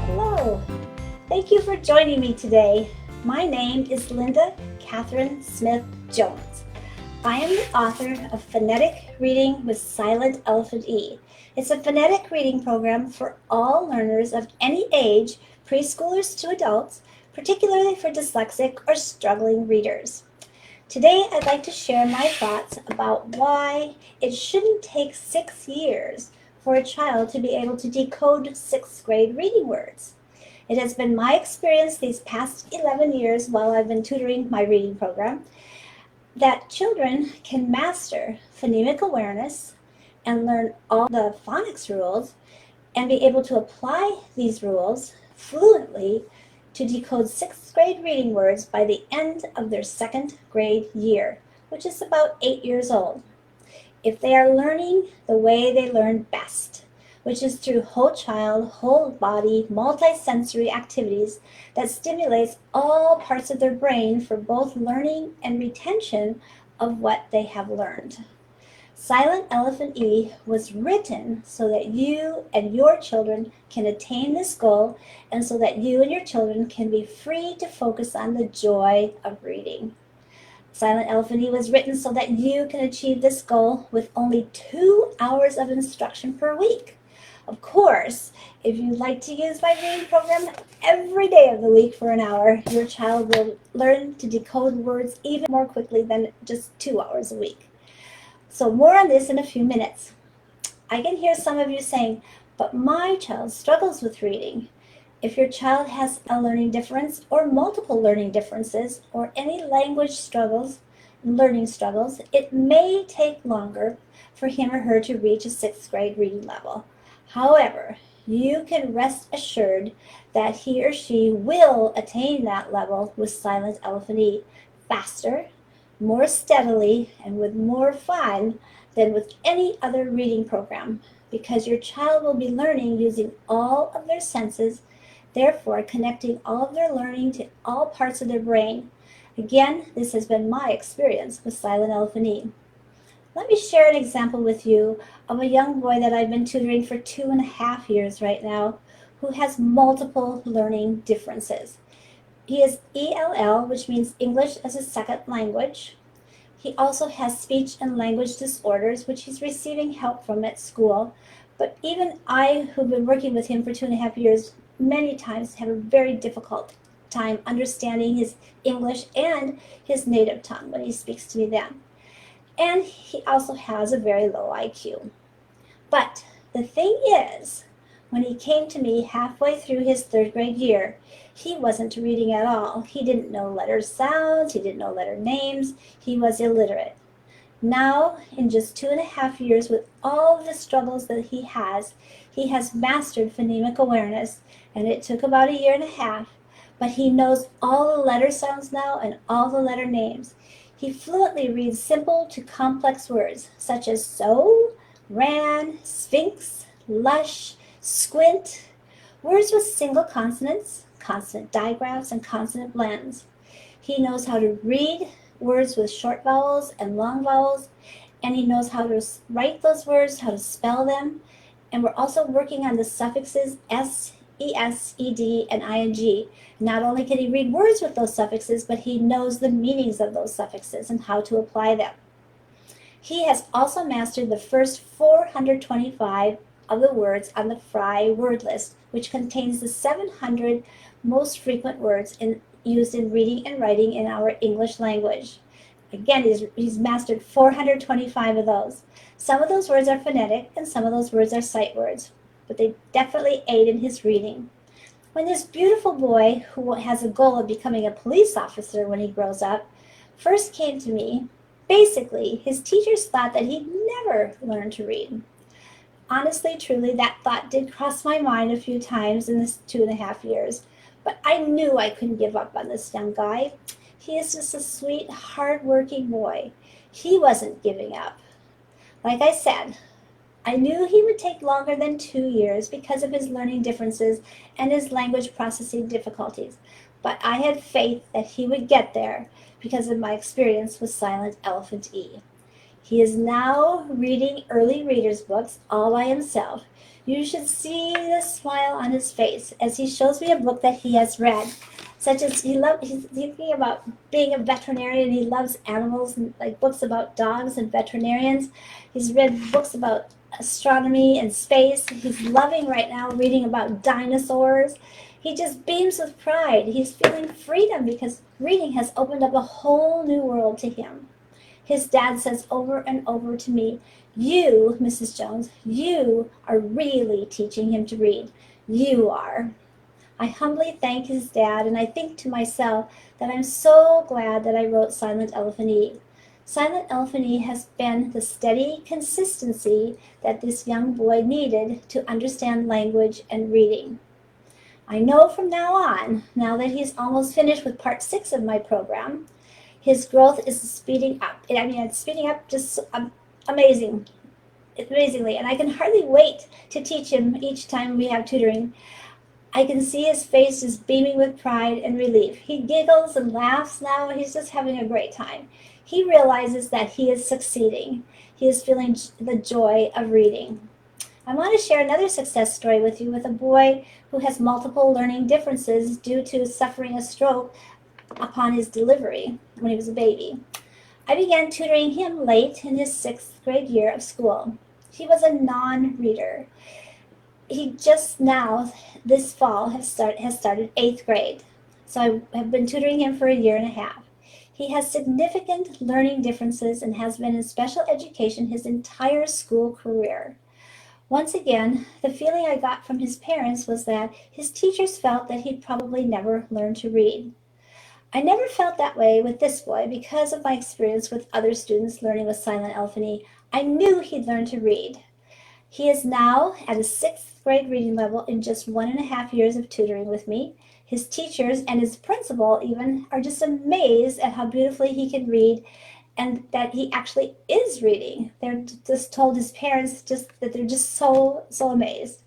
Hello, thank you for joining me today. My name is Linda Catherine Smith Jones. I am the author of Phonetic Reading with Silent Elephant E. It's a phonetic reading program for all learners of any age, preschoolers to adults, particularly for dyslexic or struggling readers. Today, I'd like to share my thoughts about why it shouldn't take 6 years for a child to be able to decode 6th grade reading words. It has been my experience these past 11 years while I've been tutoring my reading program that children can master phonemic awareness and learn all the phonics rules and be able to apply these rules fluently to decode 6th grade reading words by the end of their 2nd grade year, which is about 8 years old. If they are learning the way they learn best, which is through whole child, whole body, multisensory activities that stimulates all parts of their brain for both learning and retention of what they have learned. Silent Elephant E was written so that you and your children can attain this goal and so that you and your children can be free to focus on the joy of reading. Silent Elephant E was written so that you can achieve this goal with only 2 hours of instruction per week. Of course, if you'd like to use my reading program every day of the week for an hour, your child will learn to decode words even more quickly than just 2 hours a week. So more on this in a few minutes. I can hear some of you saying, but my child struggles with reading. If your child has a learning difference or multiple learning differences or any language struggles, learning struggles, it may take longer for him or her to reach a 6th grade reading level. However, you can rest assured that he or she will attain that level with Silent Elephant E faster, more steadily, and with more fun than with any other reading program, because your child will be learning using all of their senses, therefore connecting all of their learning to all parts of their brain. Again, this has been my experience with Silent Elephant E. Let me share an example with you of a young boy that I've been tutoring for 2.5 years right now who has multiple learning differences. He is ELL, which means English as a second language. He also has speech and language disorders, which he's receiving help from at school. But even I, who've been working with him for 2.5 years, many times have a very difficult time understanding his English and his native tongue when he speaks to me then. And he also has a very low IQ. But the thing is, when he came to me halfway through his 3rd grade year, he wasn't reading at all. He didn't know letter sounds, he didn't know letter names, he was illiterate. Now, in just 2.5 years, with all of the struggles that he has mastered phonemic awareness, and it took about 1.5 years, but he knows all the letter sounds now and all the letter names. He fluently reads simple to complex words, such as so, ran, sphinx, lush, squint, words with single consonants, consonant digraphs, and consonant blends. He knows how to read words with short vowels and long vowels, and he knows how to write those words, how to spell them. And we're also working on the suffixes s, es, ed, and ing. Not only can he read words with those suffixes, but he knows the meanings of those suffixes and how to apply them. He has also mastered the first 425 of the words on the Fry word list, which contains the 700 most frequent words used in reading and writing in our English language. Again, he's mastered 425 of those. Some of those words are phonetic and some of those words are sight words, but they definitely aid in his reading. When this beautiful boy, who has a goal of becoming a police officer when he grows up, first came to me, basically, his teachers thought that he'd never learn to read. Honestly, truly, that thought did cross my mind a few times in this 2.5 years, but I knew I couldn't give up on this young guy. He is just a sweet, hard-working boy. He wasn't giving up. Like I said, I knew he would take longer than 2 years because of his learning differences and his language processing difficulties. but I had faith that he would get there because of my experience with Silent Elephant E. He is now reading early readers' books all by himself. You should see the smile on his face as he shows me a book that he has read, such as he's thinking about being a veterinarian. He loves animals and like books about dogs and veterinarians. He's read books about astronomy and space. He's loving right now reading about dinosaurs. He just beams with pride. He's feeling freedom because reading has opened up a whole new world to him. His dad says over and over to me, "You, Mrs. Jones, you are really teaching him to read. You are." I humbly thank his dad, and I think to myself that I'm so glad that I wrote Silent Elephant E. Silent Elephant E has been the steady consistency that this young boy needed to understand language and reading. I know from now on, now that he's almost finished with part 6 of my program, his growth is speeding up. It's speeding up just amazingly, and I can hardly wait to teach him each time we have tutoring. I can see his face just beaming with pride and relief. He giggles and laughs now, and he's just having a great time. He realizes that he is succeeding. He is feeling the joy of reading. I want to share another success story with you with a boy who has multiple learning differences due to suffering a stroke upon his delivery when he was a baby. I began tutoring him late in his 6th grade year of school. He was a non-reader. He just now, this fall, has started 8th grade. So I have been tutoring him for a year and a half. He has significant learning differences and has been in special education his entire school career. Once again, the feeling I got from his parents was that his teachers felt that he'd probably never learn to read. I never felt that way with this boy because of my experience with other students learning with Silent Elephant E. I knew he'd learn to read. He is now at a 6th grade reading level in just 1.5 years of tutoring with me. His teachers and his principal even are just amazed at how beautifully he can read and that he actually is reading. They're just told his parents that they're just so amazed.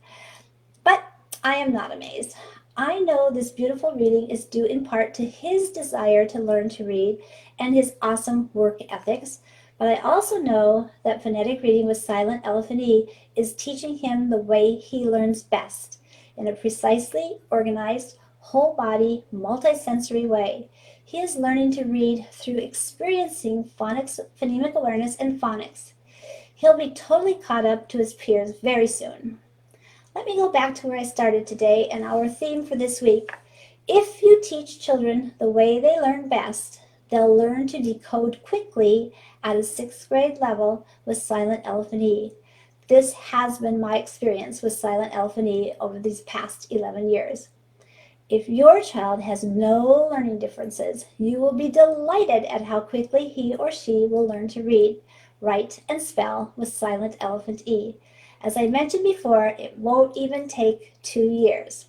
But I am not amazed. I know this beautiful reading is due in part to his desire to learn to read and his awesome work ethics, but I also know that phonetic reading with Silent Elephant E is teaching him the way he learns best, in a precisely organized, whole-body, multisensory way. He is learning to read through experiencing phonics, phonemic awareness, and phonics. He'll be totally caught up to his peers very soon. Let me go back to where I started today and our theme for this week. If you teach children the way they learn best, they'll learn to decode quickly at a 6th grade level with Silent Elephant E. This has been my experience with Silent Elephant E over these past 11 years. If your child has no learning differences, you will be delighted at how quickly he or she will learn to read, write, and spell with Silent Elephant E. As I mentioned before, it won't even take 2 years.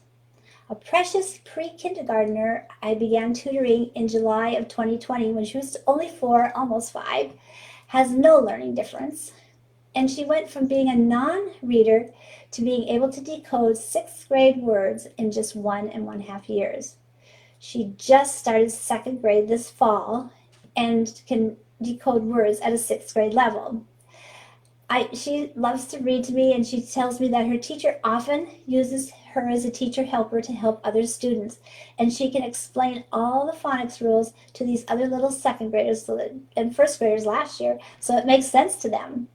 A precious pre-kindergartner I began tutoring in July of 2020 when she was only 4, almost 5, has no learning difference. And she went from being a non-reader to being able to decode 6th grade words in just 1.5 years. She just started 2nd grade this fall and can decode words at a 6th grade level. She loves to read to me, and she tells me that her teacher often uses her as a teacher helper to help other students, and she can explain all the phonics rules to these other little 2nd graders and 1st graders last year, so it makes sense to them.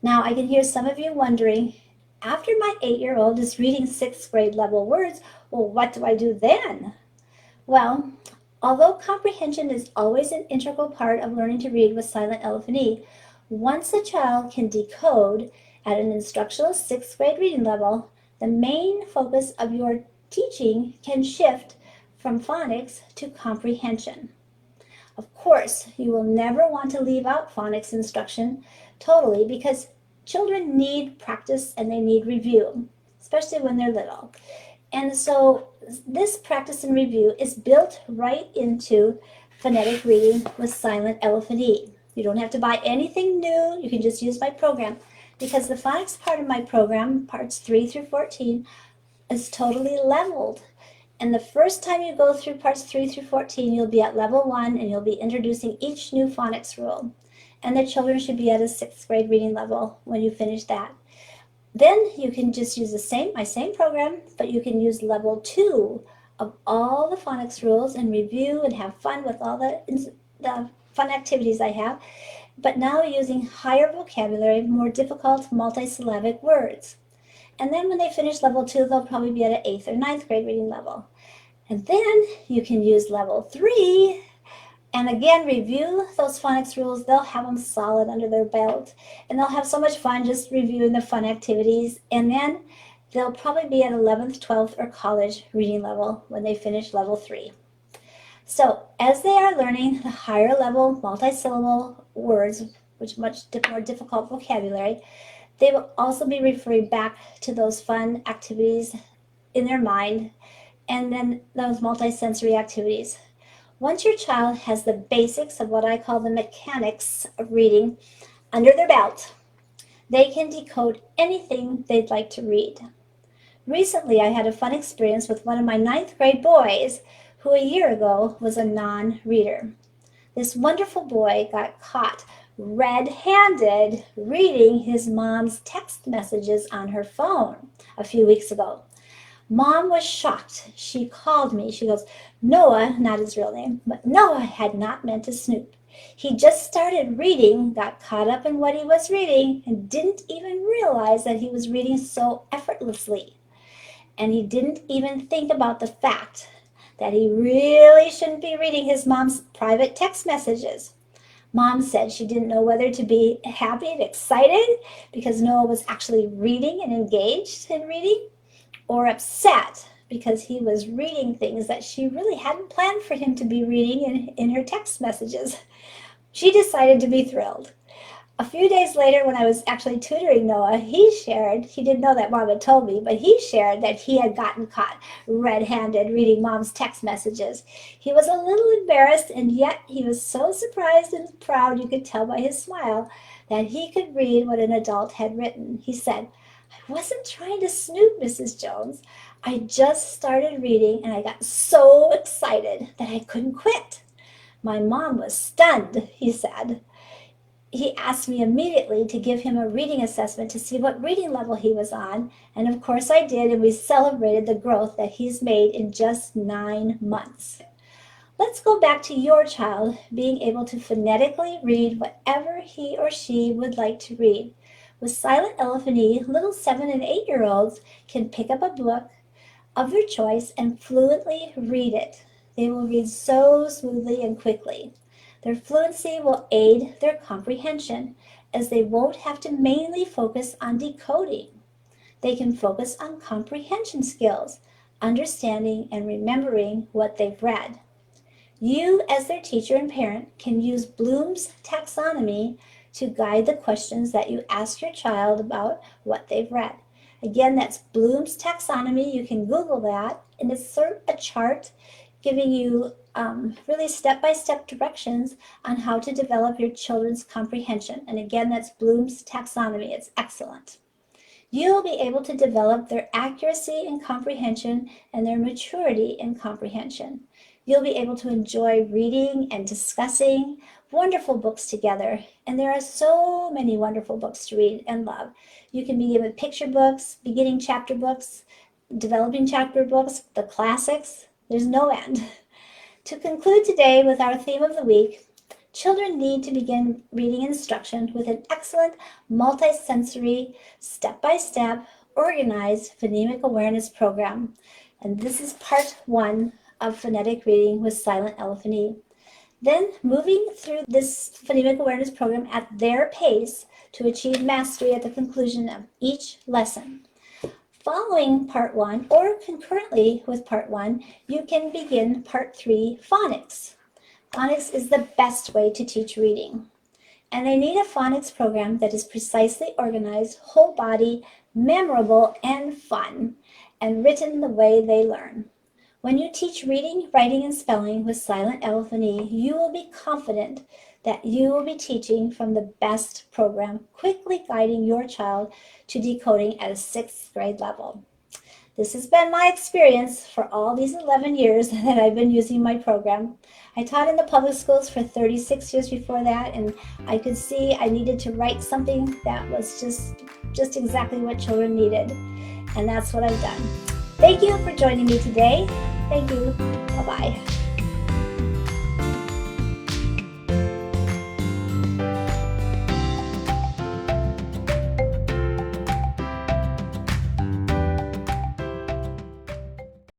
Now, I can hear some of you wondering, after my 8-year-old is reading 6th grade level words, well, what do I do then? Well, although comprehension is always an integral part of learning to read with Silent Elephant E, once a child can decode at an instructional 6th grade reading level, the main focus of your teaching can shift from phonics to comprehension. Of course, you will never want to leave out phonics instruction totally because children need practice and they need review, especially when they're little. And so this practice and review is built right into phonetic reading with Silent Elephant E. You don't have to buy anything new. You can just use my program because the phonics part of my program, parts 3 through 14, is totally leveled. And the first time you go through parts 3 through 14, you'll be at level 1 and you'll be introducing each new phonics rule. And the children should be at a 6th grade reading level when you finish that. Then you can just use my same program, but you can use level 2 of all the phonics rules and review and have fun with all the fun activities I have, but now using higher vocabulary, more difficult multisyllabic words. And then when they finish level 2, they'll probably be at an 8th or 9th grade reading level. And then you can use level 3 and again review those phonics rules. They'll have them solid under their belt and they'll have so much fun just reviewing the fun activities. And then they'll probably be at 11th, 12th, or college reading level when they finish level 3. So as they are learning the higher level multisyllable words, which much more difficult vocabulary, they will also be referring back to those fun activities in their mind and then those multisensory activities. Once your child has the basics of what I call the mechanics of reading under their belt, they can decode anything they'd like to read. Recently, I had a fun experience with one of my 9th grade boys who a year ago was a non-reader. This wonderful boy got caught red-handed reading his mom's text messages on her phone a few weeks ago. Mom was shocked. She called me. She goes, Noah, not his real name, but Noah had not meant to snoop. He just started reading, got caught up in what he was reading, and didn't even realize that he was reading so effortlessly. And he didn't even think about the fact that he really shouldn't be reading his mom's private text messages. Mom said she didn't know whether to be happy and excited because Noah was actually reading and engaged in reading, or upset because he was reading things that she really hadn't planned for him to be reading in her text messages. She decided to be thrilled. A few days later, when I was actually tutoring Noah, he didn't know that Mom had told me, but he shared that he had gotten caught red-handed reading Mom's text messages. He was a little embarrassed, and yet he was so surprised and proud, you could tell by his smile, that he could read what an adult had written. He said, I wasn't trying to snoop, Mrs. Jones. I just started reading, and I got so excited that I couldn't quit. My mom was stunned, he said. He asked me immediately to give him a reading assessment to see what reading level he was on, and of course I did, and we celebrated the growth that he's made in just 9 months. Let's go back to your child being able to phonetically read whatever he or she would like to read. With Silent Elephant E, little 7 and 8-year-olds can pick up a book of their choice and fluently read it. They will read so smoothly and quickly. Their fluency will aid their comprehension as they won't have to mainly focus on decoding. They can focus on comprehension skills, understanding and remembering what they've read. You, as their teacher and parent, can use Bloom's taxonomy to guide the questions that you ask your child about what they've read. Again, that's Bloom's taxonomy. You can Google that, and it's sort of a chart giving you really step-by-step directions on how to develop your children's comprehension. And again, that's Bloom's taxonomy. It's excellent. You'll be able to develop their accuracy in comprehension and their maturity in comprehension. You'll be able to enjoy reading and discussing wonderful books together. And there are so many wonderful books to read and love. You can be given picture books, beginning chapter books, developing chapter books, the classics. There's no end. To conclude today with our theme of the week, children need to begin reading instruction with an excellent multisensory, step-by-step, organized phonemic awareness program. And this is part 1 of phonetic reading with Silent Elephant E. Then moving through this phonemic awareness program at their pace to achieve mastery at the conclusion of each lesson. Following part 1 or concurrently with part 1, you can begin part 3, phonics. Phonics is the best way to teach reading. And they need a phonics program that is precisely organized, whole body, memorable, and fun, and written the way they learn. When you teach reading, writing, and spelling with Silent Elephant E, you will be confident that you will be teaching from the best program, quickly guiding your child to decoding at a 6th grade level. This has been my experience for all these 11 years that I've been using my program. I taught in the public schools for 36 years before that, and I could see I needed to write something that was just exactly what children needed. And that's what I've done. Thank you for joining me today. Thank you. Bye-bye.